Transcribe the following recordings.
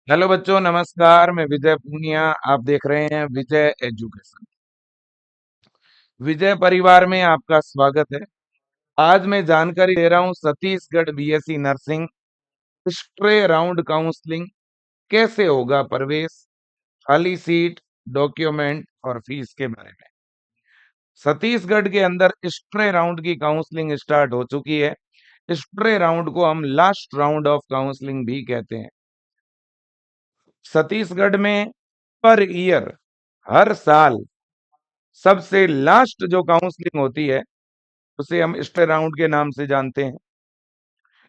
Hello बच्चों, नमस्कार। मैं विजय पूनिया। आप देख रहे हैं विजय एजुकेशन। विजय परिवार में आपका स्वागत है। आज मैं जानकारी दे रहा हूं Chhattisgarh BSc nursing stray round counselling कैसे होगा प्रवेश, खाली सीट, डॉक्यूमेंट और फीस के बारे में। छत्तीसगढ़ के अंदर स्ट्रे राउंड की काउंसलिंग स्टार्ट हो चुकी है। स्ट्रे राउंड को हम लास्ट राउंड ऑफ काउंसलिंग भी कहते हैं। छत्तीसगढ़ में पर ईयर, हर साल सबसे लास्ट जो काउंसलिंग होती है उसे हम स्ट्रे राउंड के नाम से जानते हैं।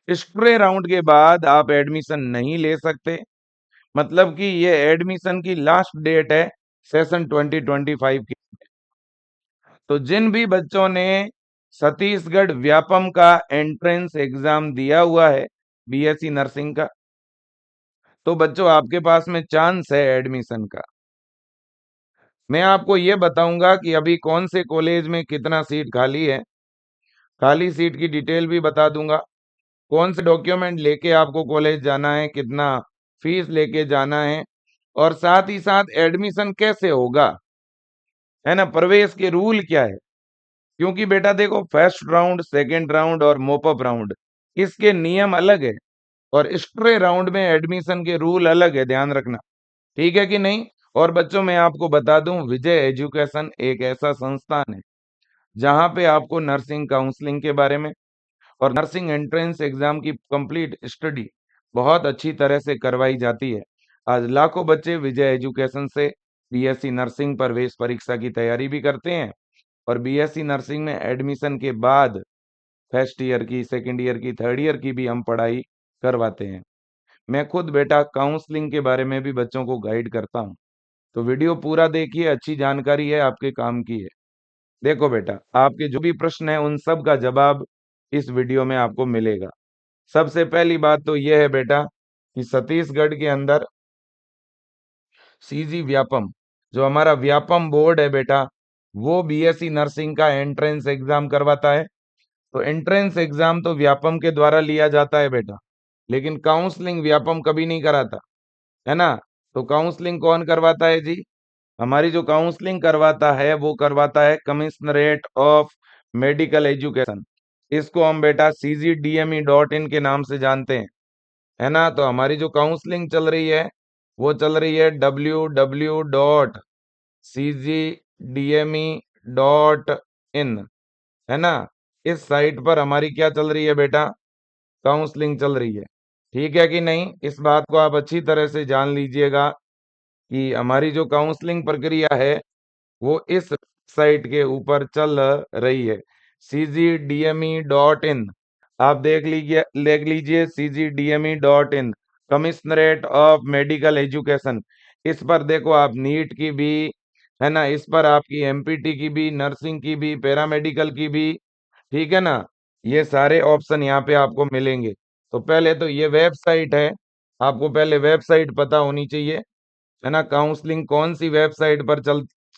स्ट्रे राउंड के बाद आप एडमिशन नहीं ले सकते। मतलब कि ये एडमिशन की लास्ट डेट है सेशन 2025 की। तो जिन भी बच्चों ने छत्तीसगढ़ व्यापम का एंट्रेंस एग्जाम दिया हुआ है बीएससी नर्सिंग का, तो बच्चों आपके पास में चांस है एडमिशन का। मैं आपको ये बताऊंगा कि अभी कौन से कॉलेज में कितना सीट खाली है, खाली सीट की डिटेल भी बता दूंगा। कौन से डॉक्यूमेंट लेके आपको कॉलेज जाना है, कितना फीस लेके जाना है, और साथ ही साथ एडमिशन कैसे होगा, है ना, प्रवेश के रूल क्या है। क्योंकि बेटा देखो, फर्स्ट राउंड, सेकंड राउंड और मोपअप राउंड, इसके नियम अलग है और स्ट्रे राउंड में एडमिशन के रूल अलग है, ध्यान रखना। ठीक है कि नहीं। और बच्चों मैं आपको बता दूं, विजय एजुकेशन एक ऐसा संस्थान है जहां पे आपको नर्सिंग काउंसलिंग के बारे में और नर्सिंग एंट्रेंस एग्जाम की कंप्लीट स्टडी बहुत अच्छी तरह से करवाई जाती है। आज लाखों बच्चे विजय एजुकेशन से बीएससी नर्सिंग प्रवेश परीक्षा की तैयारी भी करते हैं और बीएससी नर्सिंग में एडमिशन के बाद फर्स्ट ईयर की, सेकेंड ईयर की, थर्ड ईयर की भी हम पढ़ाई करवाते हैं। मैं खुद बेटा काउंसलिंग के बारे में भी बच्चों को गाइड करता हूँ। तो वीडियो पूरा देखिए, अच्छी जानकारी है, आपके काम की है। देखो बेटा, आपके जो भी प्रश्न है उन सब का जवाब इस वीडियो में आपको मिलेगा। सबसे पहली बात तो यह है बेटा कि छत्तीसगढ़ के अंदर सीजी व्यापम, जो हमारा व्यापम बोर्ड है बेटा, वो बीएससी नर्सिंग का एंट्रेंस एग्जाम करवाता है। तो एंट्रेंस एग्जाम तो व्यापम के द्वारा लिया जाता है बेटा, लेकिन काउंसलिंग व्यापम कभी नहीं कराता, है ना। तो काउंसलिंग कौन करवाता है जी? हमारी जो काउंसलिंग करवाता है वो करवाता है कमिश्नरेट ऑफ मेडिकल एजुकेशन। इसको हम बेटा CGDME.in के नाम से जानते हैं, है ना। तो हमारी जो काउंसलिंग चल रही है वो चल रही है www.cgdme.in, है ना। इस साइट पर हमारी क्या चल रही है बेटा? काउंसलिंग चल रही है। ठीक है कि नहीं? इस बात को आप अच्छी तरह से जान लीजिएगा कि हमारी जो काउंसलिंग प्रक्रिया है वो इस साइट के ऊपर चल रही है, CGDME.in। आप देख लीजिए CGDME.in, commissionerate of medical education. इस पर देखो आप नीट की भी, है ना, इस पर आपकी एमपीटी की भी, नर्सिंग की भी, पैरामेडिकल की भी, ठीक है ना। ये सारे ऑप्शन यहाँ पे आपको मिलेंगे। तो पहले तो ये वेबसाइट है, आपको पहले वेबसाइट पता होनी चाहिए, है ना। काउंसलिंग कौन सी वेबसाइट पर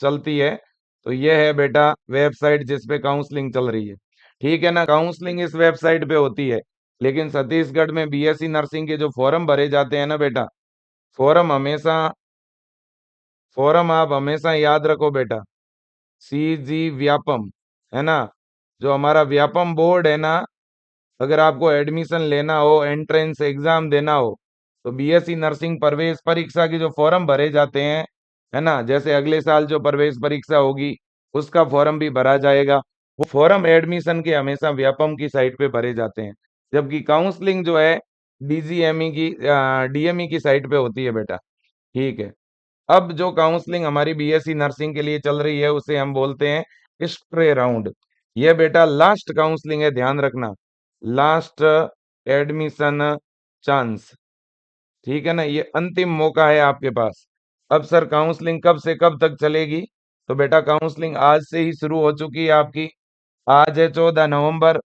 चलती है? तो ये है बेटा वेबसाइट जिस पे काउंसलिंग चल रही है। ठीक है ना, काउंसलिंग इस वेबसाइट पे होती है। लेकिन छत्तीसगढ़ में बीएससी नर्सिंग के जो फॉर्म भरे जाते हैं ना बेटा, फॉर्म हमेशा फॉर्म आप हमेशा याद रखो बेटा, सीजी व्यापम, है ना। जो हमारा व्यापम बोर्ड है ना, अगर आपको एडमिशन लेना हो, एंट्रेंस एग्जाम देना हो, तो बीएससी नर्सिंग प्रवेश परीक्षा के जो फॉर्म भरे जाते हैं, है ना, जैसे अगले साल जो प्रवेश परीक्षा होगी उसका फॉर्म भी भरा जाएगा। वो फॉर्म एडमिशन के हमेशा व्यापम की साइट पे भरे जाते हैं, जबकि काउंसलिंग जो है डीजीएमई की डीएमई की साइट पे होती है बेटा। ठीक है। अब जो काउंसलिंग हमारी बीएससी नर्सिंग के लिए चल रही है उसे हम बोलते हैं स्ट्रे राउंड। ये बेटा लास्ट काउंसलिंग है, ध्यान रखना, लास्ट एडमिशन चांस। ठीक है ना, ये अंतिम मौका है आपके पास। अब सर काउंसलिंग कब से कब तक चलेगी? तो बेटा काउंसलिंग आज से ही शुरू हो चुकी है आपकी। आज है 14 नवंबर,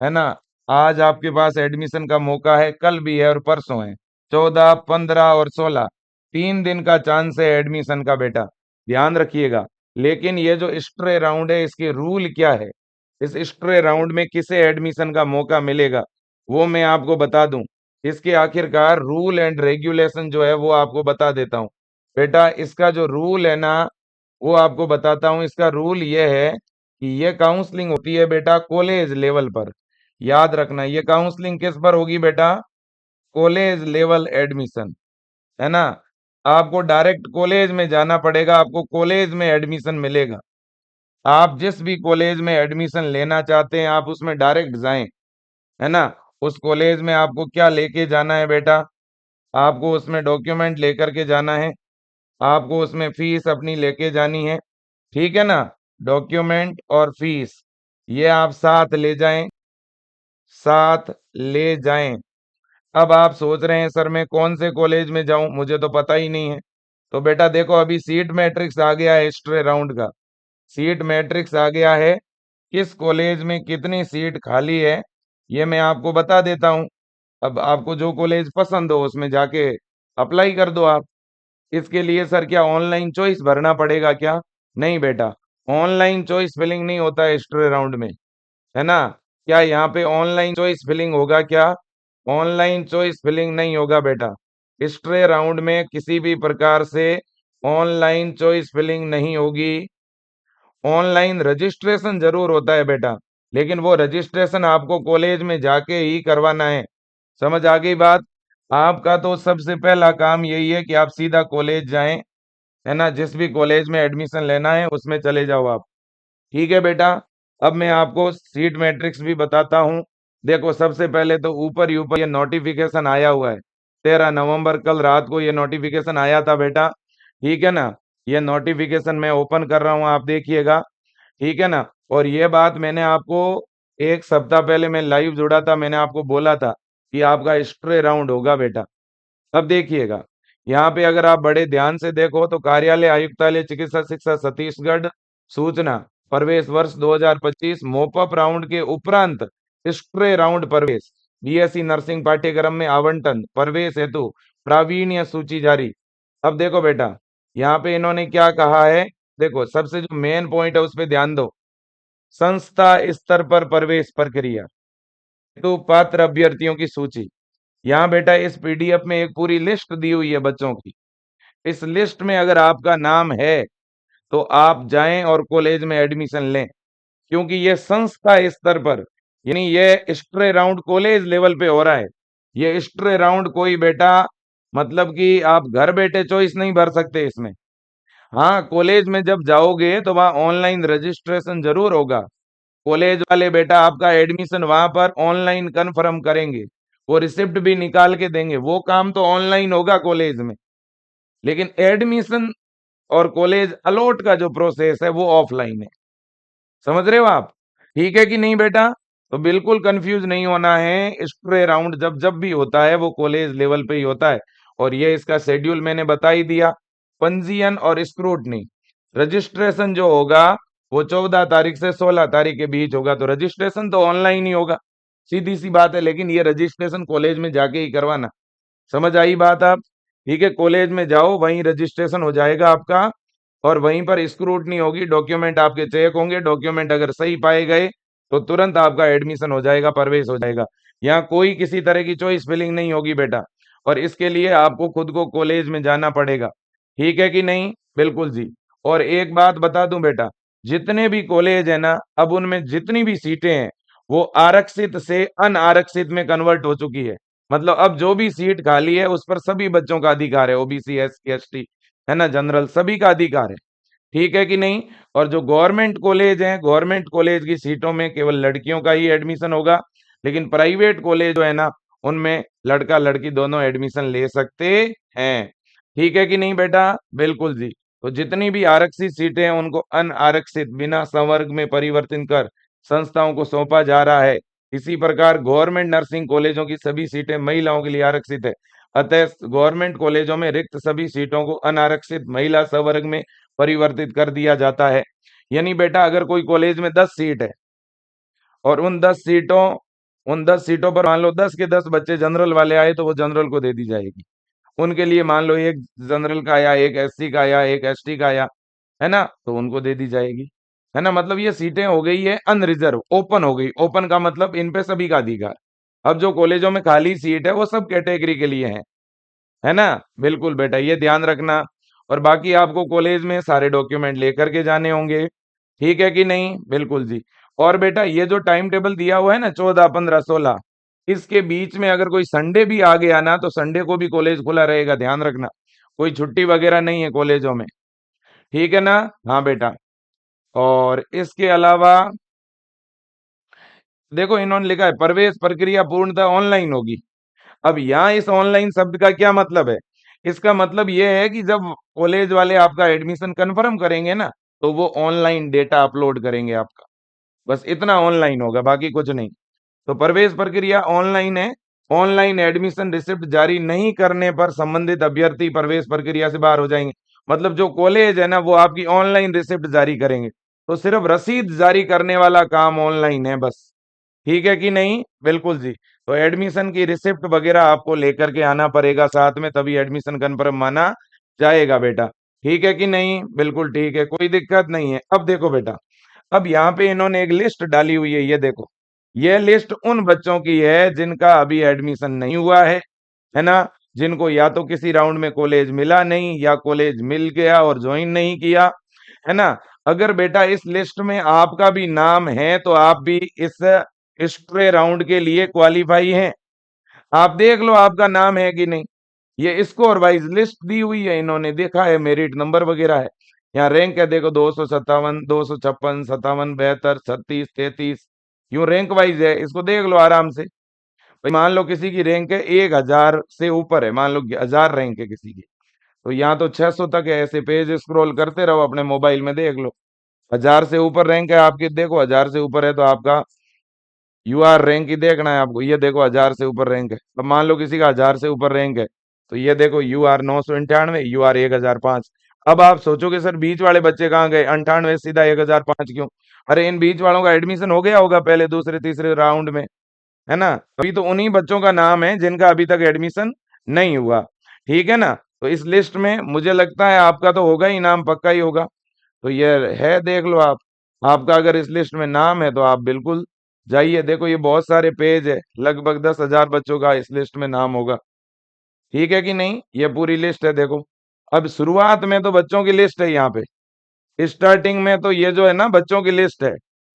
है ना। आज आपके पास एडमिशन का मौका है, कल भी है और परसों है, 14, 15 और 16, 3 दिन का चांस है एडमिशन का बेटा, ध्यान रखिएगा। लेकिन ये जो स्ट्रे राउंड है इसके रूल क्या है, इस स्ट्रे राउंड में किसे एडमिशन का मौका मिलेगा, वो मैं आपको बता दूं। इसके आखिरकार रूल एंड रेगुलेशन जो है वो आपको बता देता हूँ बेटा। इसका जो रूल है ना वो आपको बताता हूँ। इसका रूल ये है कि ये काउंसलिंग होती है बेटा कॉलेज लेवल पर। याद रखना, ये काउंसलिंग किस पर होगी बेटा? कॉलेज लेवल एडमिशन, है ना। आपको डायरेक्ट कॉलेज में जाना पड़ेगा, आपको कॉलेज में एडमिशन मिलेगा। आप जिस भी कॉलेज में एडमिशन लेना चाहते हैं आप उसमें डायरेक्ट जाएं, है ना। उस कॉलेज में आपको क्या लेके जाना है बेटा? आपको उसमें डॉक्यूमेंट लेकर के जाना है, आपको उसमें फीस अपनी लेके जानी है, ठीक है ना। डॉक्यूमेंट और फीस ये आप साथ ले जाएं, साथ ले जाएं। अब आप सोच रहे हैं सर मैं कौन से कॉलेज में जाऊं, मुझे तो पता ही नहीं है। तो बेटा देखो अभी सीट मैट्रिक्स आ गया है हिस्ट्री राउंड का। सीट मैट्रिक्स आ गया है, किस कॉलेज में कितनी सीट खाली है ये मैं आपको बता देता हूं। अब आपको जो कॉलेज पसंद हो उसमें जाके अप्लाई कर दो आप। इसके लिए सर क्या ऑनलाइन चॉइस भरना पड़ेगा क्या? नहीं बेटा, ऑनलाइन चॉइस फिलिंग नहीं होता है हिस्ट्री राउंड में, है ना। क्या यहाँ पे ऑनलाइन चॉइस फिलिंग होगा क्या? ऑनलाइन चॉइस फिलिंग नहीं होगा बेटा। हिस्ट्री राउंड में किसी भी प्रकार से ऑनलाइन चॉइस फिलिंग नहीं होगी। ऑनलाइन रजिस्ट्रेशन जरूर होता है बेटा, लेकिन वो रजिस्ट्रेशन आपको कॉलेज में जाके ही करवाना है। समझ आ गई बात? आपका तो सबसे पहला काम यही है कि आप सीधा कॉलेज जाएं, है ना। जिस भी कॉलेज में एडमिशन लेना है उसमें चले जाओ आप। ठीक है बेटा। अब मैं आपको सीट मैट्रिक्स भी बताता हूँ। देखो सबसे पहले तो ऊपर ही ऊपर ये नोटिफिकेशन आया हुआ है, 13 नवंबर कल रात को ये नोटिफिकेशन आया था बेटा। ठीक है ना। ये नोटिफिकेशन मैं ओपन कर रहा हूँ, आप देखिएगा, ठीक है ना। और ये बात मैंने आपको एक सप्ताह पहले मैं लाइव जुड़ा था, मैंने आपको बोला था कि आपका हिस्ट्री राउंड होगा बेटा। अब देखिएगा यहाँ पे अगर आप बड़े ध्यान से देखो तो कार्यालय आयुक्तालय चिकित्सा शिक्षा छत्तीसगढ़ सूचना प्रवेश वर्ष 2025 मोपअप राउंड के उपरांत हिस्ट्री राउंड प्रवेश बीएससी नर्सिंग पाठ्यक्रम में आवंटन प्रवेश हेतु प्रावीण्य सूची जारी। अब देखो बेटा यहाँ पे इन्होंने क्या कहा है, देखो सबसे जो मेन पॉइंट है उस पर ध्यान दो। संस्था स्तर पर प्रवेश प्रक्रिया हेतु पात्र अभ्यर्थियों की सूची। यहाँ बेटा इस पीडीएफ में एक पूरी लिस्ट दी हुई है बच्चों की। इस लिस्ट में अगर आपका नाम है तो आप जाएं और कॉलेज में एडमिशन लें, क्योंकि ये संस्था स्तर पर यानी ये हिस्ट्री राउंड कॉलेज लेवल पे हो रहा है। ये हिस्ट्री राउंड कोई बेटा मतलब कि आप घर बैठे चॉइस नहीं भर सकते इसमें। हाँ कॉलेज में जब जाओगे तो वहाँ ऑनलाइन रजिस्ट्रेशन जरूर होगा। कॉलेज वाले बेटा आपका एडमिशन वहां पर ऑनलाइन कंफर्म करेंगे, वो रिसिप्ट भी निकाल के देंगे, वो काम तो ऑनलाइन होगा कॉलेज में। लेकिन एडमिशन और कॉलेज अलॉट का जो प्रोसेस है वो ऑफलाइन है। समझ रहे हो आप? ठीक है कि नहीं बेटा? तो बिल्कुल कंफ्यूज नहीं होना है। हिस्ट्री राउंड जब जब भी होता है वो कॉलेज लेवल पे ही होता है। और ये इसका शेड्यूल मैंने बता ही दिया। पंजीयन और स्क्रूटनी, रजिस्ट्रेशन जो होगा वो 14 तारीख से 16 तारीख के बीच होगा। तो रजिस्ट्रेशन तो ऑनलाइन ही होगा, सीधी सी बात है। लेकिन ये रजिस्ट्रेशन कॉलेज में जाके ही करवाना। समझ आई बात आप? ठीक है, कॉलेज में जाओ वहीं रजिस्ट्रेशन हो जाएगा आपका और वहीं पर स्क्रूटनी होगी, डॉक्यूमेंट आपके चेक होंगे। डॉक्यूमेंट अगर सही पाए गए तो तुरंत आपका एडमिशन हो जाएगा, प्रवेश हो जाएगा। यहाँ कोई किसी तरह की चॉइस फिलिंग नहीं होगी बेटा। और इसके लिए आपको खुद को कॉलेज में जाना पड़ेगा। ठीक है कि नहीं? बिल्कुल जी। और एक बात बता दूं बेटा, जितने भी कॉलेज है ना अब उनमें जितनी भी सीटें हैं वो आरक्षित से अनारक्षित में कन्वर्ट हो चुकी है। मतलब अब जो भी सीट खाली है उस पर सभी बच्चों का अधिकार है, ओबीसी एससी एसटी, है ना, जनरल, सभी का अधिकार है। ठीक है कि नहीं? और जो गवर्नमेंट कॉलेज हैं, गवर्नमेंट कॉलेज की सीटों में केवल लड़कियों का ही एडमिशन होगा। लेकिन प्राइवेट कॉलेज जो है ना उनमें लड़का लड़की दोनों एडमिशन ले सकते हैं। ठीक है कि नहीं बेटा? बिल्कुल जी। तो जितनी भी आरक्षित सीटें हैं उनको अनारक्षित बिना संवर्ग में परिवर्तन कर संस्थाओं को सौंपा जा रहा है। इसी प्रकार गवर्नमेंट नर्सिंग कॉलेजों की सभी सीटें महिलाओं के लिए आरक्षित है। अतः गवर्नमेंट कॉलेजों में रिक्त सभी सीटों को अनारक्षित महिला संवर्ग में परिवर्तित कर दिया जाता है। यानी बेटा अगर कोई कॉलेज में 10 सीट है और उन 10 सीटों पर मान लो 10 के 10 बच्चे जनरल वाले आए तो वो जनरल को दे दी जाएगी। उनके लिए मान लो एक जनरल का आया, एक एससी का आया, एक एसटी का आया, है ना, तो उनको दे दी जाएगी। है ना, मतलब ये सीटें हो गई है अनरिजर्व, ओपन हो गई। ओपन का मतलब इन पे सभी का अधिकार। अब जो कॉलेजों में खाली सीट है वो सब कैटेगरी के लिए है ना? बिल्कुल बेटा, ये ध्यान रखना। और बाकी आपको कॉलेज में सारे डॉक्यूमेंट लेकर के जाने होंगे, ठीक है कि नहीं? बिल्कुल जी। और बेटा ये जो टाइम टेबल दिया हुआ है ना 14, 15, 16, इसके बीच में अगर कोई संडे भी आ गया ना तो संडे को भी कॉलेज खुला रहेगा, ध्यान रखना। कोई छुट्टी वगैरह नहीं है कॉलेजों में, ठीक है ना? हाँ बेटा। और इसके अलावा देखो इन्होंने लिखा है प्रवेश प्रक्रिया पूर्णतः ऑनलाइन होगी। अब यहाँ इस ऑनलाइन शब्द का क्या मतलब है? इसका मतलब ये है कि जब कॉलेज वाले आपका एडमिशन कंफर्म करेंगे ना तो वो ऑनलाइन डेटा अपलोड करेंगे आपका, बस इतना ऑनलाइन होगा, बाकी कुछ नहीं। तो प्रवेश प्रक्रिया ऑनलाइन है। ऑनलाइन एडमिशन रिसिप्ट जारी नहीं करने पर संबंधित अभ्यर्थी प्रवेश प्रक्रिया से बाहर हो जाएंगे। मतलब जो कॉलेज है ना वो आपकी ऑनलाइन रिसिप्ट जारी करेंगे, तो सिर्फ रसीद जारी करने वाला काम ऑनलाइन है बस, ठीक है कि नहीं? बिल्कुल जी। तो एडमिशन की रिसिप्ट वगैरह आपको लेकर के आना पड़ेगा साथ में, तभी एडमिशन कन्फर्म माना जाएगा बेटा, ठीक है कि नहीं? बिल्कुल ठीक है, कोई दिक्कत नहीं है। अब देखो बेटा, अब यहाँ पे इन्होंने एक लिस्ट डाली हुई है, ये देखो। ये लिस्ट उन बच्चों की है जिनका अभी एडमिशन नहीं हुआ है ना? जिनको या तो किसी राउंड में कॉलेज मिला नहीं या कॉलेज मिल गया और ज्वाइन नहीं किया, है ना? अगर बेटा इस लिस्ट में आपका भी नाम है तो आप भी इस स्ट्रे राउंड के लिए क्वालिफाई हैं। आप देख लो आपका नाम है कि नहीं। ये स्कोर वाइज लिस्ट दी हुई है, इन्होंने देखा है, मेरिट नंबर वगैरह है। यहाँ रैंक है देखो, 257, 256, 57, 72, 36, 33, यूं रैंक वाइज है, इसको देख लो आराम से। भाई मान लो किसी की रैंक है 1000 से ऊपर है, मान लो 1000 रैंक है किसी की, तो यहाँ तो 600 तक है। ऐसे पेज स्क्रॉल करते रहो अपने मोबाइल में, देख लो। 1000 से ऊपर रैंक है आपकी, देखो 1000 से ऊपर है तो आपका यूआर रैंक ही देखना है आपको। ये देखो 1000 से ऊपर रैंक है। अब मान लो किसी का 1000 से ऊपर रैंक है, तो ये देखो यूआर 998, यूआर 1005। अब आप सोचोगे सर बीच वाले बच्चे कहाँ गए, 98 सीधा 1005 क्यों? अरे इन बीच वालों का एडमिशन हो गया होगा पहले दूसरे तीसरे राउंड में, है ना? अभी तो उन्हीं बच्चों का नाम है जिनका अभी तक एडमिशन नहीं हुआ, ठीक है ना? तो इस लिस्ट में मुझे लगता है आपका तो होगा ही, नाम पक्का ही होगा। तो ये है, देख लो आप। आपका अगर इस लिस्ट में नाम है तो आप बिल्कुल जाइए। देखो ये बहुत सारे पेज है, लगभग 10,000 बच्चों का इस लिस्ट में नाम होगा, ठीक है कि नहीं? ये पूरी लिस्ट है देखो। अब शुरुआत में तो बच्चों की लिस्ट है यहाँ पे, स्टार्टिंग में तो ये जो है ना बच्चों की लिस्ट है,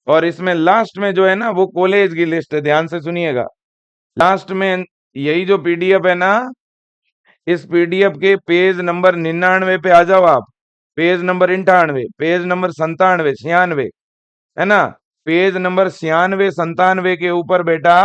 और इसमें लास्ट में जो है ना वो कॉलेज की लिस्ट है, ध्यान से सुनिएगा। लास्ट में यही जो पीडीएफ है ना, इस पीडीएफ के पेज नंबर 99 पे आ जाओ आप। पेज नंबर 98, पेज नंबर 97, 96, है ना? पेज नंबर 96, 97 के ऊपर बेटा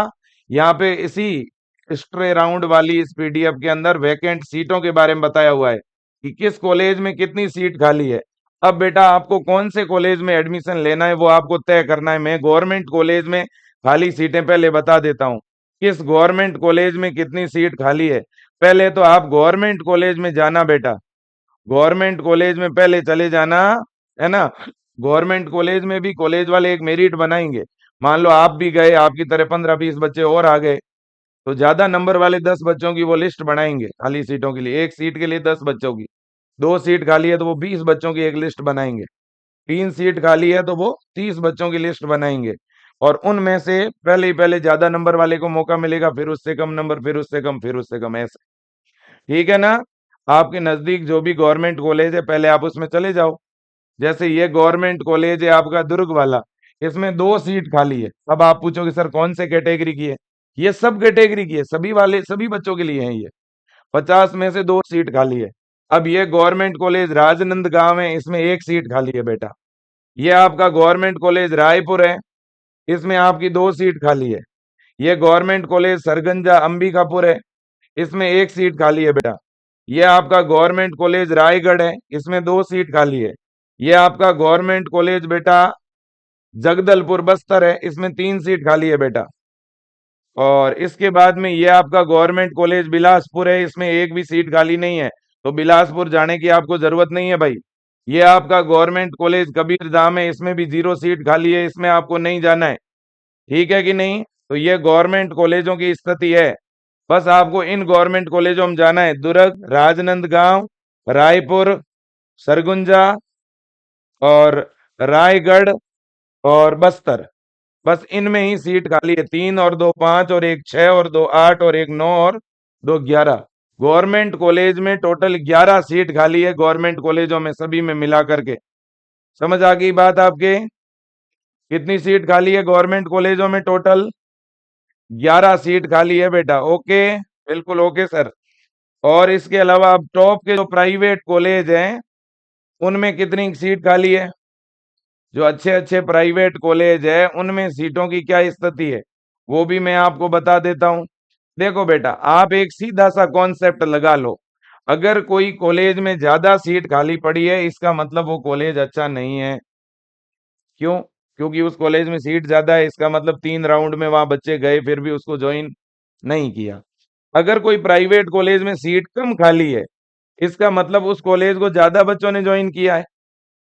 यहाँ पे इसी स्ट्रे राउंड वाली इस पीडीएफ के अंदर वैकेंट सीटों के बारे में बताया हुआ है कि किस कॉलेज में कितनी सीट खाली है। अब बेटा आपको कौन से कॉलेज में एडमिशन लेना है वो आपको तय करना है। मैं गवर्नमेंट कॉलेज में खाली सीटें पहले बता देता हूँ, किस गवर्नमेंट कॉलेज में कितनी सीट खाली है। पहले तो आप गवर्नमेंट कॉलेज में जाना बेटा, गवर्नमेंट कॉलेज में पहले चले जाना, है ना? गवर्नमेंट कॉलेज में भी कॉलेज वाले एक मेरिट बनाएंगे। मान लो आप भी गए, आपकी तरह 15-20 बच्चे और आ गए, तो ज्यादा नंबर वाले 10 बच्चों की वो लिस्ट बनाएंगे खाली सीटों के लिए। एक सीट के लिए 10 बच्चों की, 2 सीट खाली है तो वो 20 बच्चों की एक लिस्ट बनाएंगे, 3 सीट खाली है तो वो 30 बच्चों की लिस्ट बनाएंगे। और उनमें से पहले ही पहले ज्यादा नंबर वाले को मौका मिलेगा, फिर उससे कम नंबर, फिर उससे कम, फिर उससे कम, ऐसे, ठीक है ना? आपके नजदीक जो भी गवर्नमेंट कॉलेज है पहले आप उसमें चले जाओ। जैसे ये गवर्नमेंट कॉलेज है आपका दुर्ग वाला, इसमें 2 सीट खाली है। अब आप पूछोगे सर कौन से कैटेगरी की है? ये सब कैटेगरी की है, सभी वाले सभी बच्चों के लिए है ये। 50 में से 2 सीट खाली है। अब ये गवर्नमेंट कॉलेज राजनंद गांव है, इसमें 1 सीट खाली है बेटा। ये आपका गवर्नमेंट कॉलेज रायपुर है, इसमें आपकी 2 सीट खाली है। ये गवर्नमेंट कॉलेज सरगंजा अंबिकापुर है, इसमें 1 सीट खाली है बेटा। ये आपका गवर्नमेंट कॉलेज रायगढ़ है, इसमें 2 सीट खाली है। ये आपका गवर्नमेंट कॉलेज बेटा जगदलपुर बस्तर है, इसमें 3 सीट खाली है बेटा। और इसके बाद में ये आपका गवर्नमेंट कॉलेज बिलासपुर है, इसमें एक भी सीट खाली नहीं है, तो बिलासपुर जाने की आपको जरूरत नहीं है भाई। ये आपका गवर्नमेंट कॉलेज कबीरधाम है, इसमें भी 0 सीट खाली है, इसमें आपको नहीं जाना है, ठीक है कि नहीं? तो ये गवर्नमेंट कॉलेजों की स्थिति है। बस आपको इन गवर्नमेंट कॉलेजों में जाना है, दुर्ग, राजनांदगांव, रायपुर, सरगुजा और रायगढ़ और बस्तर। बस इनमें ही सीट खाली है, 3 और 2 5 और 1 6 और 2 8 और 1 9 और 2 11। गवर्नमेंट कॉलेज में टोटल 11 सीट खाली है, गवर्नमेंट कॉलेजों में सभी में मिला करके। समझ आ गई बात आपके? कितनी सीट खाली है गवर्नमेंट कॉलेजों में? टोटल 11 सीट खाली है बेटा। ओके, बिल्कुल ओके सर। और इसके अलावा अब टॉप के जो प्राइवेट कॉलेज हैं उनमें कितनी सीट खाली है? जो अच्छे अच्छे प्राइवेट कॉलेज है उनमें सीटों की क्या स्थिति है वो भी मैं आपको बता देता हूं। देखो बेटा, आप एक सीधा सा कॉन्सेप्ट लगा लो, अगर कोई कॉलेज में ज्यादा सीट खाली पड़ी है इसका मतलब वो कॉलेज अच्छा नहीं है। क्यों? क्योंकि उस कॉलेज में सीट ज्यादा है, इसका मतलब 3 राउंड में वहां बच्चे गए फिर भी उसको ज्वाइन नहीं किया। अगर कोई प्राइवेट कॉलेज में सीट कम खाली है इसका मतलब उस कॉलेज को ज्यादा बच्चों ने ज्वाइन किया है,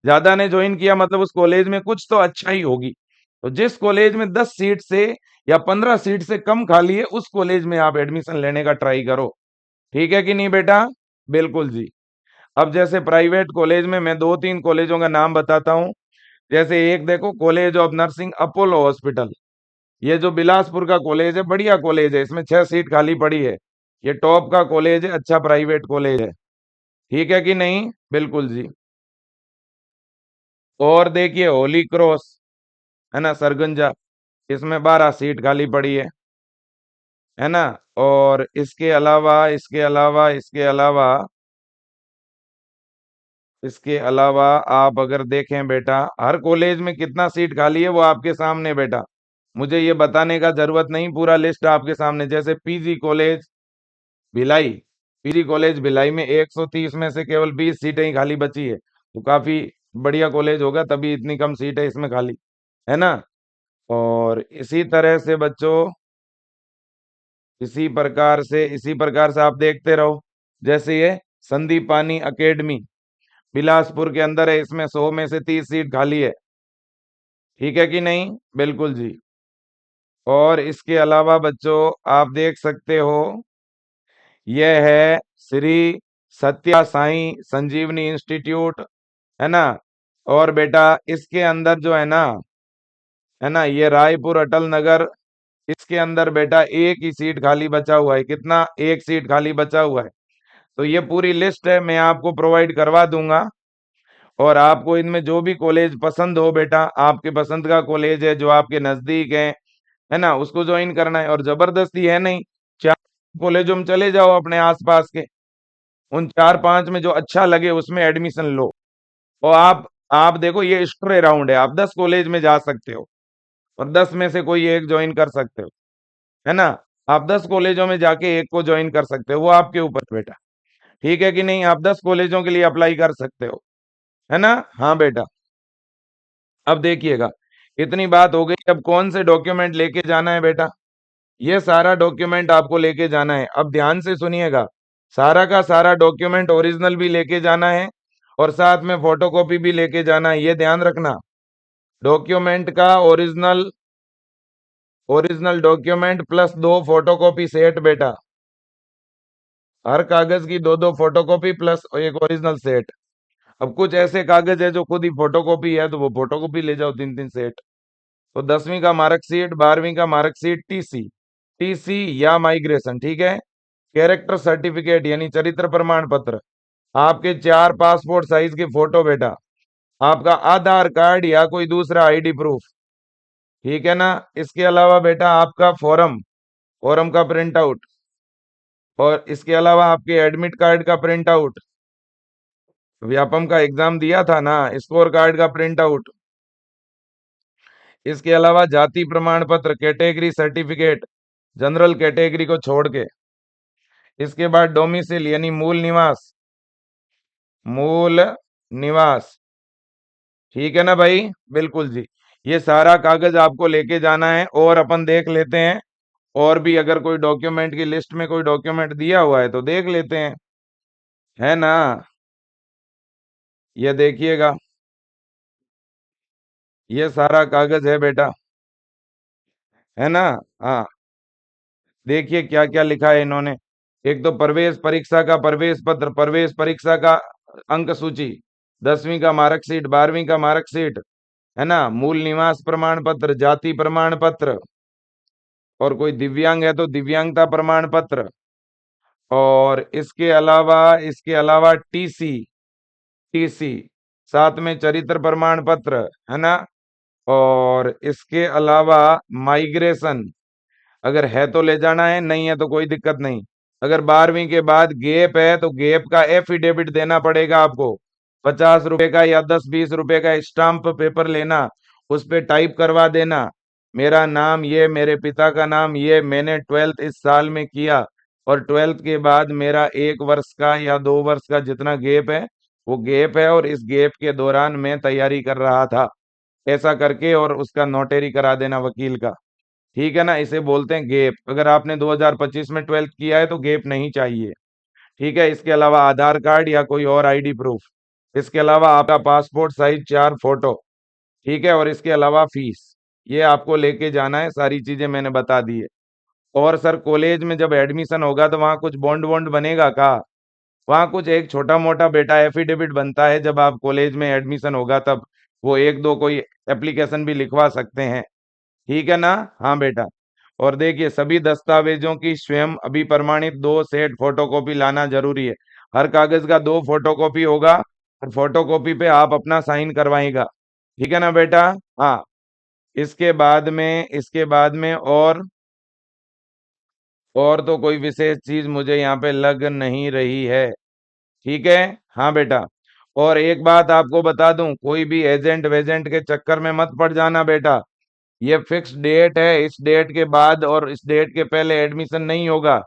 ज्यादा ने ज्वाइन किया मतलब उस कॉलेज में कुछ तो अच्छा ही होगी। तो जिस कॉलेज में 10 सीट से या 15 सीट से कम खाली है उस कॉलेज में आप एडमिशन लेने का ट्राई करो। ठीक है कि नहीं बेटा? बिल्कुल जी। अब जैसे प्राइवेट कॉलेज में मैं 2-3 कॉलेजों का नाम बताता हूं। जैसे एक देखो, college of nursing Apollo hospital, ये जो बिलासपुर का कॉलेज है, बढ़िया कॉलेज है, इसमें 6 सीट खाली पड़ी है। ये टॉप का कॉलेज है, अच्छा प्राइवेट कॉलेज है। ठीक है कि नहीं? बिल्कुल जी। और देखिए होली क्रॉस, है ना, सरगंजा, इसमें 12 सीट खाली पड़ी है ना। और इसके अलावा आप अगर देखें बेटा, हर कॉलेज में कितना सीट खाली है वो आपके सामने बेटा, मुझे ये बताने का जरूरत नहीं, पूरा लिस्ट आपके सामने। जैसे PG college Bhilai, PG college Bhilai में 130 में से केवल 20 सीटें ही खाली बची है, तो काफी बढ़िया कॉलेज होगा तभी इतनी कम सीट है इसमें खाली, है ना। और इसी प्रकार से आप देखते रहो। जैसे ये संदीपानी एकेडमी बिलासपुर के अंदर है, इसमें 100 में से 30 सीट खाली है। ठीक है कि नहीं? बिल्कुल जी। और इसके अलावा बच्चों आप देख सकते हो, यह है श्री सत्या साई संजीवनी इंस्टीट्यूट, है ना। और बेटा इसके अंदर जो है ना, ये रायपुर अटल नगर, इसके अंदर बेटा एक ही सीट खाली बचा हुआ है। कितना? एक सीट खाली बचा हुआ है। तो ये पूरी लिस्ट है, मैं आपको प्रोवाइड करवा दूंगा। और आपको इनमें जो भी कॉलेज पसंद हो बेटा, आपके पसंद का कॉलेज है जो आपके नजदीक है ना, उसको ज्वाइन करना है। और जबरदस्ती है नहीं, 4 कॉलेजों में चले जाओ अपने आसपास के, उन 4-5 में जो अच्छा लगे उसमें एडमिशन लो। और आप देखो, ये स्ट्रे राउंड है, आप 10 कॉलेज में जा सकते हो और 10 में से कोई एक ज्वाइन कर सकते हो, है ना। आप 10 कॉलेजों में जाके एक को ज्वाइन कर सकते हो, वो आपके ऊपर बेटा। ठीक है कि नहीं? आप 10 कॉलेजों के लिए अप्लाई कर सकते हो, है ना। हाँ बेटा। अब देखिएगा, इतनी बात हो गई, अब कौन से डॉक्यूमेंट लेके जाना है बेटा? ये सारा डॉक्यूमेंट आपको लेके जाना है। अब ध्यान से सुनिएगा, सारा का सारा डॉक्यूमेंट ओरिजिनल भी लेके जाना है और साथ में फोटोकॉपी भी लेके जाना है, ये ध्यान रखना। डॉक्यूमेंट का original original document plus 2 photocopy set बेटा, हर कागज की 2-2 फोटोकॉपी प्लस एक ओरिजिनल सेट। अब कुछ ऐसे कागज है जो खुद ही फोटोकॉपी है तो वो फोटोकॉपी ले जाओ 3-3 सेट। तो 10वीं का मार्कशीट, 12वीं का मार्कशीट, टीसी, टीसी या माइग्रेशन, ठीक है। कैरेक्टर सर्टिफिकेट यानी चरित्र प्रमाण पत्र, आपके 4 पासपोर्ट साइज के फोटो बेटा, आपका आधार कार्ड या कोई दूसरा आईडी प्रूफ, ठीक है ना। इसके अलावा बेटा आपका फॉर्म, फॉर्म का प्रिंट आउट, और इसके अलावा आपके एडमिट कार्ड का प्रिंट आउट, व्यापम का एग्जाम दिया था ना, स्कोर कार्ड का प्रिंट आउट। इसके अलावा जाति प्रमाण पत्र, कैटेगरी सर्टिफिकेट, जनरल कैटेगरी को छोड़ के। इसके बाद डोमिसिल यानी मूल निवास, मूल निवास, ठीक है ना भाई? बिल्कुल जी। ये सारा कागज आपको लेके जाना है और अपन देख लेते हैं, और भी अगर कोई डॉक्यूमेंट की लिस्ट में कोई डॉक्यूमेंट दिया हुआ है तो देख लेते हैं, है ना। ये देखिएगा, ये सारा कागज है बेटा, है ना। हाँ, देखिए क्या क्या लिखा है इन्होंने। एक तो प्रवेश परीक्षा का प्रवेश पत्र, प्रवेश परीक्षा का अंक सूची, 10वीं का मार्कशीट, 12वीं का मार्कशीट, है ना, मूल निवास प्रमाण पत्र, जाति प्रमाण पत्र, और कोई दिव्यांग है तो दिव्यांगता प्रमाण पत्र, और इसके अलावा टीसी, टीसी, साथ में चरित्र प्रमाण पत्र, है ना, और इसके अलावा माइग्रेशन, अगर है तो ले जाना है, नहीं है तो कोई दिक्कत नहीं। अगर 12वीं के बाद गैप है तो गैप का एफिडेविट देना पड़ेगा आपको, 50 रुपए का या 10-20 रुपए का स्टाम्प पेपर लेना, उस पे टाइप करवा देना, मेरा नाम ये, मेरे पिता का नाम ये, मैंने 12th इस साल में किया, और 12th के बाद मेरा 1 वर्ष का या 2 वर्ष का जितना गैप है वो गैप है, और इस गैप के दौरान मैं तैयारी कर रहा था, ऐसा करके, और उसका नोटरी करा देना वकील का। ठीक है ना, इसे बोलते हैं गैप। अगर आपने 2025 में 12th किया है तो गैप नहीं चाहिए। ठीक है, इसके अलावा आधार कार्ड या कोई और आईडी प्रूफ, इसके अलावा आपका पासपोर्ट साइज 4 फोटो। ठीक है, और इसके अलावा फीस, ये आपको लेके जाना है, सारी चीजें मैंने बता दी है। और सर कॉलेज में जब एडमिशन होगा तो वहाँ कुछ बॉन्ड वॉन्ड बनेगा का? वहाँ कुछ एक छोटा मोटा बेटा एफिडेविट बनता है, जब आप कॉलेज में एडमिशन होगा तब वो एक दो कोई एप्लीकेशन भी लिखवा सकते हैं। ठीक है ना? हाँ बेटा। और देखिए, सभी दस्तावेजों की स्वयं अभिप्रमाणित 2 सेट फोटोकॉपी लाना जरूरी है। हर कागज का 2 फोटोकॉपी होगा, और फोटोकॉपी पे आप अपना साइन करवाएगा। ठीक है ना बेटा? हाँ। इसके बाद में और तो कोई विशेष चीज मुझे यहाँ पे लग नहीं रही है। ठीक है। हाँ बेटा। और एक बात आपको बता दूं, कोई भी एजेंट वेजेंट के चक्कर में मत पड़ जाना बेटा। ये फिक्स डेट है, इस डेट के बाद और इस डेट के पहले एडमिशन नहीं होगा।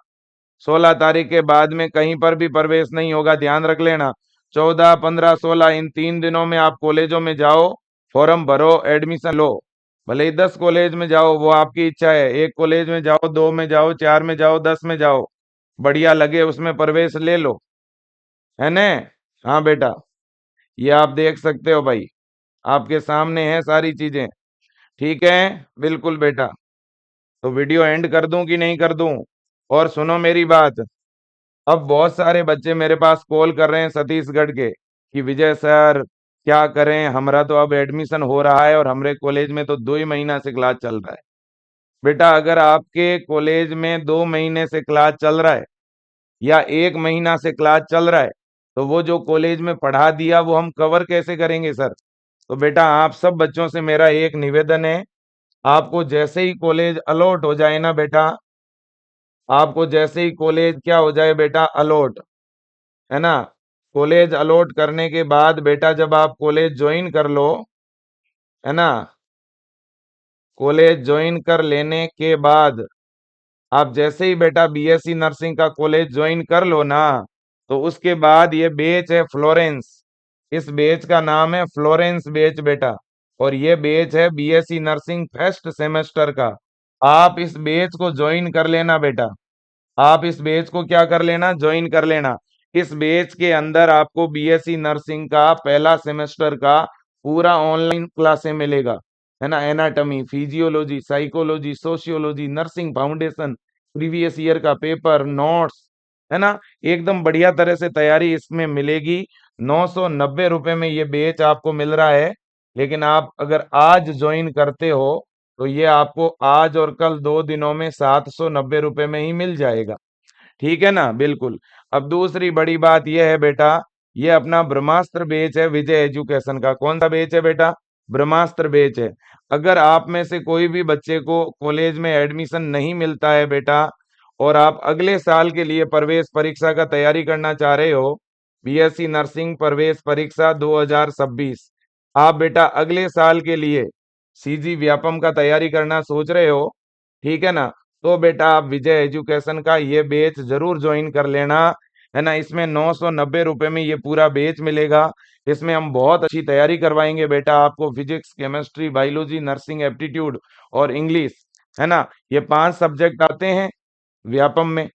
16 तारीख के बाद में कहीं पर भी प्रवेश नहीं होगा, ध्यान रख लेना। 14, 15, 16 इन 3 दिनों में आप कॉलेजों में जाओ, फॉर्म भरो, एडमिशन लो। भले ही 10 कॉलेज में जाओ, वो आपकी इच्छा है। एक कॉलेज में जाओ, 2 में जाओ, 4 में जाओ, 10 में जाओ, बढ़िया लगे उसमें प्रवेश ले लो, है न? हाँ बेटा, ये आप देख सकते हो भाई, आपके सामने है सारी चीजें। ठीक है, बिल्कुल बेटा। तो वीडियो एंड कर दूं कि नहीं कर दूं? और सुनो मेरी बात, अब बहुत सारे बच्चे मेरे पास कॉल कर रहे हैं छत्तीसगढ़ के, कि विजय सर क्या करें, हमारा तो अब एडमिशन हो रहा है और हमारे कॉलेज में तो 2 ही महीना से क्लास चल रहा है। बेटा, अगर आपके कॉलेज में 2 महीने से क्लास चल रहा है या 1 महीना से क्लास चल रहा है, तो वो जो कॉलेज में पढ़ा दिया वो हम कवर कैसे करेंगे सर? तो बेटा, आप सब बच्चों से मेरा एक निवेदन है, आपको जैसे ही कॉलेज अलॉट हो जाए ना बेटा, आपको जैसे ही कॉलेज क्या हो जाए बेटा, अलॉट, है ना, कॉलेज अलॉट करने के बाद बेटा, जब आप कॉलेज ज्वाइन कर लो, है ना, कॉलेज ज्वाइन कर लेने के बाद आप जैसे ही बेटा बीएससी नर्सिंग का कॉलेज ज्वाइन कर लो ना, तो उसके बाद ये बेच है फ्लोरेंस, इस बेच का नाम है फ्लोरेंस बेच बेटा, और ये बेच है बीएससी नर्सिंग फर्स्ट सेमेस्टर का। आप इस बेच को ज्वाइन कर लेना बेटा, आप इस बैच को क्या कर लेना, ज्वाइन कर लेना। इस बैच के अंदर आपको बीएससी नर्सिंग का पहला सेमेस्टर का पूरा ऑनलाइन क्लासें मिलेगा, है ना, anatomy, physiology, psychology, sociology, nursing foundation, previous year का पेपर, नोट्स, है ना, एकदम बढ़िया तरह से तैयारी इसमें मिलेगी। 990 रुपए में ये बैच आपको मिल रहा है, लेकिन आप अगर आज ज्वाइन करते हो तो ये आपको आज और कल 2 दिनों में 790 रुपए में ही मिल जाएगा। ठीक है ना, बिल्कुल। अब दूसरी बड़ी बात यह है बेटा, ये अपना ब्रह्मास्त्र बेच है विजय एजुकेशन का। कौन सा बेच है बेटा? ब्रह्मास्त्र बेच है। अगर आप में से कोई भी बच्चे को कॉलेज में एडमिशन नहीं मिलता है बेटा, और आप अगले साल के लिए प्रवेश परीक्षा का तैयारी करना चाह रहे हो, बीएससी नर्सिंग प्रवेश परीक्षा 2026, आप बेटा अगले साल के लिए सीजी व्यापम का तैयारी करना सोच रहे हो, ठीक है ना, तो बेटा आप विजय एजुकेशन का ये बैच जरूर ज्वाइन कर लेना, है ना। इसमें 990 रुपए में ये पूरा बैच मिलेगा। इसमें हम बहुत अच्छी तैयारी करवाएंगे बेटा आपको, physics, chemistry, biology, nursing aptitude और इंग्लिश, है ना। ये 5 सब्जेक्ट आते हैं व्यापम में,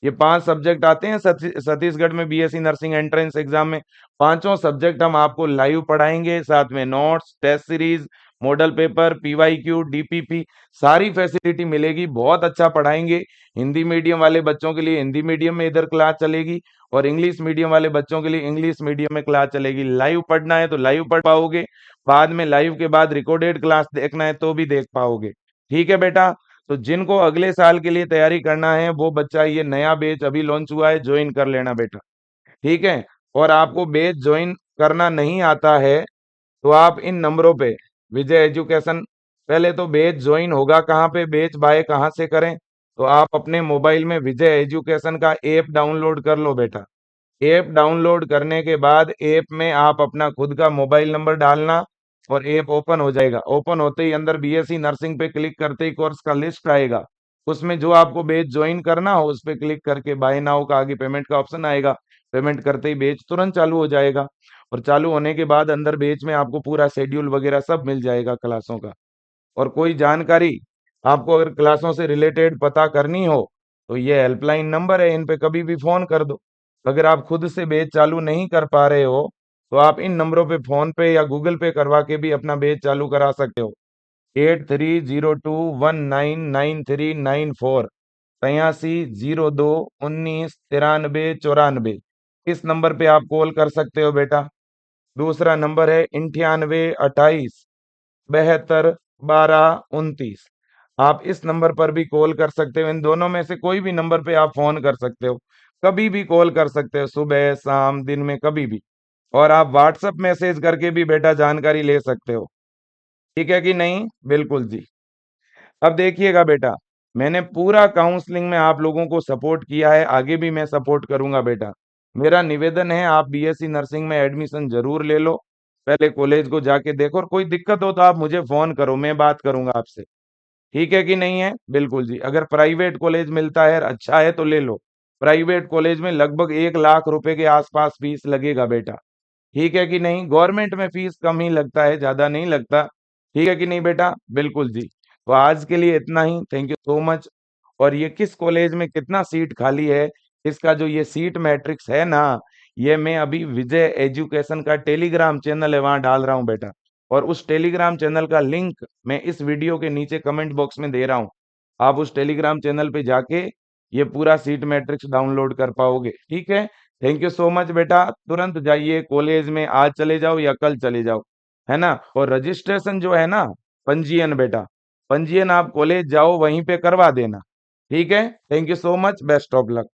ये 5 सब्जेक्ट आते हैं छत्तीसगढ़ में बीएससी नर्सिंग एंट्रेंस एग्जाम में। पांचों सब्जेक्ट हम आपको लाइव पढ़ाएंगे, साथ में notes, test series, model paper, PYQ, DPP, सारी फैसिलिटी मिलेगी। बहुत अच्छा पढ़ाएंगे। हिंदी मीडियम वाले बच्चों के लिए हिंदी मीडियम में इधर क्लास चलेगी, और इंग्लिश मीडियम वाले बच्चों के लिए इंग्लिश मीडियम में क्लास चलेगी। लाइव पढ़ना है तो लाइव पढ़ पाओगे, बाद में लाइव के बाद रिकॉर्डेड क्लास देखना है तो भी देख पाओगे। ठीक है बेटा। तो जिनको अगले साल के लिए तैयारी करना है वो बच्चा ये नया बैच अभी लॉन्च हुआ है, ज्वाइन कर लेना बेटा। ठीक है। और आपको बैच ज्वाइन करना नहीं आता है तो आप इन नंबरों पे विजय एजुकेशन, पहले तो बैच ज्वाइन होगा कहाँ पे, बैच बाय कहाँ से करें, तो आप अपने मोबाइल में विजय एजुकेशन का ऐप डाउनलोड कर लो बेटा। ऐप डाउनलोड करने के बाद ऐप में आप अपना खुद का मोबाइल नंबर डालना और ऐप ओपन हो जाएगा। ओपन होते ही अंदर बीएससी नर्सिंग पे क्लिक करते ही कोर्स का लिस्ट आएगा। उसमें जो आपको बैच ज्वाइन करना हो उस पे क्लिक करके बाय नाउ का आगे पेमेंट का ऑप्शन आएगा। पेमेंट करते ही बैच तुरंत चालू हो जाएगा। और चालू होने के बाद अंदर बैच में आपको पूरा शेड्यूल वगैरह सब मिल जाएगा क्लासों का। और कोई जानकारी आपको अगर क्लासों से रिलेटेड पता करनी हो तो ये हेल्पलाइन नंबर है, इन पे कभी भी फोन कर दो। अगर आप खुद से बैच चालू नहीं कर पा रहे हो तो आप इन नंबरों पे फोन पे या गूगल पे करवा के भी अपना बैच चालू करा सकते हो। 8302199394, 8302199394। इस नंबर पे आप कॉल कर सकते हो बेटा। दूसरा नंबर है 9828721229। आप इस नंबर पर भी कॉल कर सकते हो। इन दोनों में से कोई भी नंबर पे आप फोन कर सकते हो, कभी भी कॉल कर सकते हो, सुबह शाम दिन में कभी भी। और आप व्हाट्सएप मैसेज करके भी बेटा जानकारी ले सकते हो। ठीक है कि नहीं? बिल्कुल जी। अब देखिएगा बेटा, मैंने पूरा काउंसलिंग में आप लोगों को सपोर्ट किया है, आगे भी मैं सपोर्ट करूंगा बेटा। मेरा निवेदन है आप बीएससी नर्सिंग में एडमिशन जरूर ले लो। पहले कॉलेज को जाके देखो, और कोई दिक्कत हो तो आप मुझे फोन करो, मैं बात करूंगा आपसे। ठीक है कि नहीं है? बिल्कुल जी। अगर प्राइवेट कॉलेज मिलता है अच्छा है तो ले लो। प्राइवेट कॉलेज में लगभग 1 लाख रुपए के आसपास फीस लगेगा बेटा। ठीक है कि नहीं? गवर्नमेंट में फीस कम ही लगता है, ज्यादा नहीं लगता। ठीक है कि नहीं बेटा? बिल्कुल जी। तो आज के लिए इतना ही। Thank you so much. और ये किस कॉलेज में कितना सीट खाली है, इसका जो ये सीट मैट्रिक्स है ना, ये मैं अभी विजय एजुकेशन का टेलीग्राम चैनल है वहां डाल रहा हूँ बेटा। और उस टेलीग्राम चैनल का लिंक मैं इस वीडियो के नीचे कमेंट बॉक्स में दे रहा हूँ। आप उस टेलीग्राम चैनल पे जाके ये पूरा सीट मैट्रिक्स डाउनलोड कर पाओगे। ठीक है। थैंक यू सो मच बेटा। तुरंत जाइए कॉलेज में, आज चले जाओ या कल चले जाओ, है ना। और रजिस्ट्रेशन जो है ना, पंजीयन बेटा, पंजीयन आप कॉलेज जाओ वहीं पे करवा देना। ठीक है। Thank you so much. Best of luck.